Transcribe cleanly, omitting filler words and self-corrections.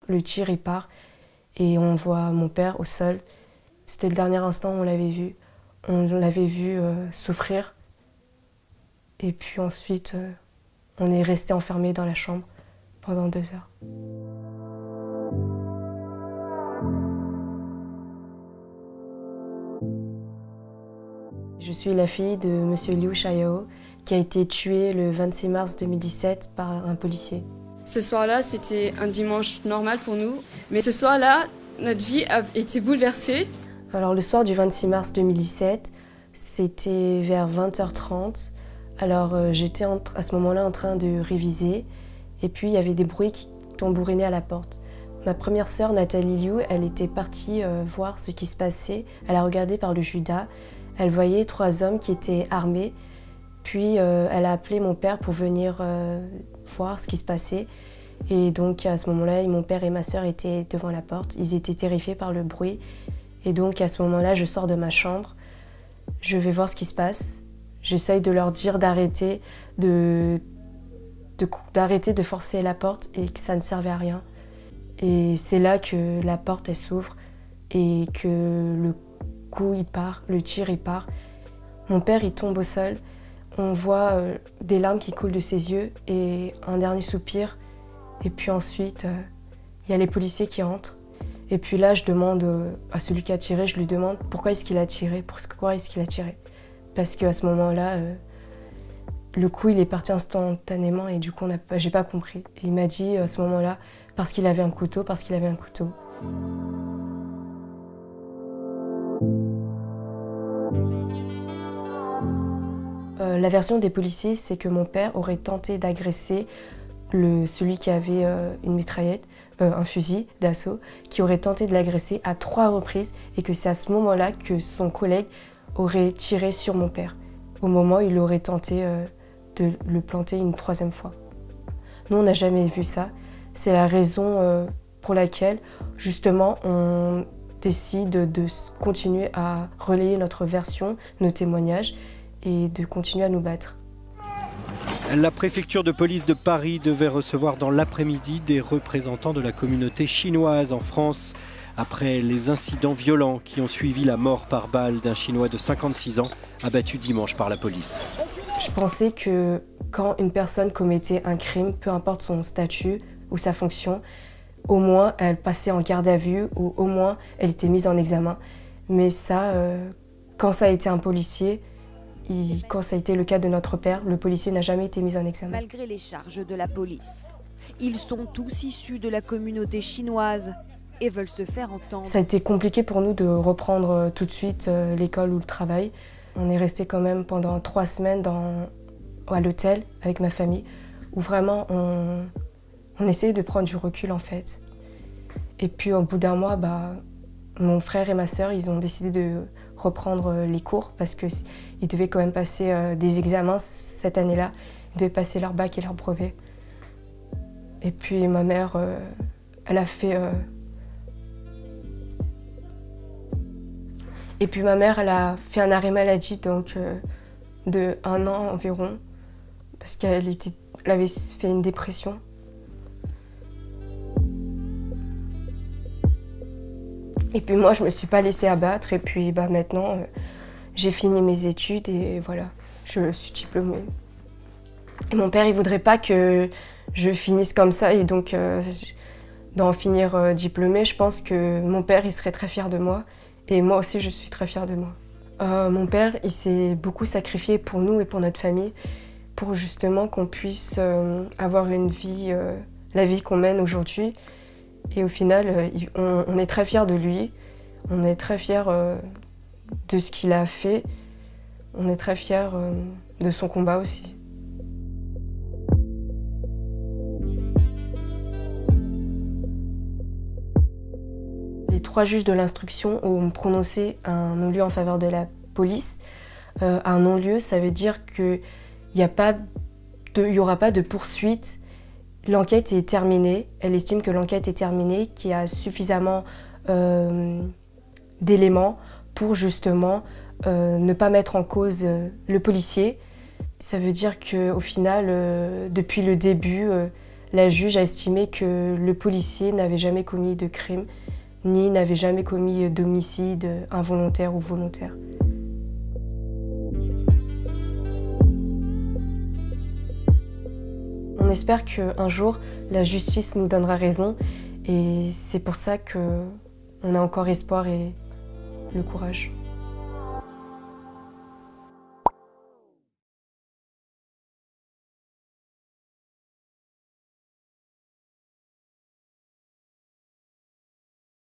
le tir il part et on voit mon père au sol. C'était le dernier instant où on l'avait vu. On l'avait vu souffrir. Et puis ensuite, on est resté enfermé dans la chambre pendant 2 heures. Je suis la fille de M. Liu Xiaoyao qui a été tué le 26 mars 2017 par un policier. Ce soir-là, c'était un dimanche normal pour nous, mais ce soir-là, notre vie a été bouleversée. Alors le soir du 26 mars 2017, c'était vers 20h30. Alors j'étais à ce moment-là en train de réviser et puis il y avait des bruits qui tambourinaient à la porte. Ma première sœur, Nathalie Liu, elle était partie voir ce qui se passait. Elle a regardé par le Judas. Elle voyait 3 hommes qui étaient armés. Puis elle a appelé mon père pour venir voir ce qui se passait. Et donc à ce moment-là, mon père et ma sœur étaient devant la porte. Ils étaient terrifiés par le bruit. Et donc à ce moment-là, je sors de ma chambre. Je vais voir ce qui se passe. J'essaye de leur dire d'arrêter de forcer la porte et que ça ne servait à rien. Et c'est là que la porte elle s'ouvre et que le coup il part, le tir il part. Mon père il tombe au sol. On voit des larmes qui coulent de ses yeux et un dernier soupir. Et puis ensuite, il y a les policiers qui entrent. Et puis là, je demande à celui qui a tiré, je lui demande pourquoi est-ce qu'il a tiré, pourquoi est-ce qu'il a tiré. Parce qu'à ce moment-là, le coup, il est parti instantanément et du coup, j'ai pas compris. Et il m'a dit à ce moment-là, parce qu'il avait un couteau, parce qu'il avait un couteau. La version des policiers, c'est que mon père aurait tenté d'agresser celui qui avait une mitraillette, un fusil d'assaut, qui aurait tenté de l'agresser à 3 reprises et que c'est à ce moment-là que son collègue aurait tiré sur mon père, au moment où il aurait tenté de le planter une 3e fois. Nous, on n'a jamais vu ça. C'est la raison pour laquelle, justement, on décide de continuer à relayer notre version, nos témoignages, et de continuer à nous battre. La préfecture de police de Paris devait recevoir dans l'après-midi des représentants de la communauté chinoise en France après les incidents violents qui ont suivi la mort par balle d'un Chinois de 56 ans abattu dimanche par la police. Je pensais que quand une personne commettait un crime, peu importe son statut ou sa fonction, au moins elle passait en garde à vue ou au moins elle était mise en examen. Mais ça, quand ça a été un policier, quand ça a été le cas de notre père, le policier n'a jamais été mis en examen. Malgré les charges de la police, ils sont tous issus de la communauté chinoise et veulent se faire entendre. Ça a été compliqué pour nous de reprendre tout de suite l'école ou le travail. On est resté quand même pendant 3 semaines à l'hôtel avec ma famille, où vraiment on essayait de prendre du recul en fait. Et puis au bout d'un mois, mon frère et ma sœur, ils ont décidé de reprendre les cours parce qu'ils devaient quand même passer des examens cette année-là. Ils devaient passer leur bac et leur brevet. Et puis ma mère, elle a fait... Et puis ma mère, elle a fait un arrêt maladie donc de 1 an environ parce qu'elle avait fait une dépression. Et puis moi, je me suis pas laissée abattre et puis maintenant, j'ai fini mes études et voilà, je suis diplômée. Et mon père, il voudrait pas que je finisse comme ça et donc d'en finir diplômée, je pense que mon père, il serait très fier de moi et moi aussi, je suis très fière de moi. Mon père, il s'est beaucoup sacrifié pour nous et pour notre famille pour justement qu'on puisse avoir une vie, la vie qu'on mène aujourd'hui. Et au final, on est très fiers de lui, on est très fiers de ce qu'il a fait, on est très fiers de son combat aussi. Les 3 juges de l'instruction ont prononcé un non-lieu en faveur de la police. Un non-lieu, ça veut dire qu'il n'y aura pas de poursuite. L'enquête est terminée, elle estime que l'enquête est terminée, qu'il y a suffisamment d'éléments pour justement ne pas mettre en cause le policier. Ça veut dire qu'au final, depuis le début, la juge a estimé que le policier n'avait jamais commis de crime, ni n'avait jamais commis d'homicide involontaire ou volontaire. On espère qu'un jour, la justice nous donnera raison et c'est pour ça qu'on a encore espoir et le courage.